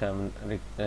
7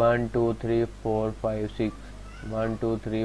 1 2 3 4 5 6 1 2 3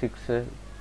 6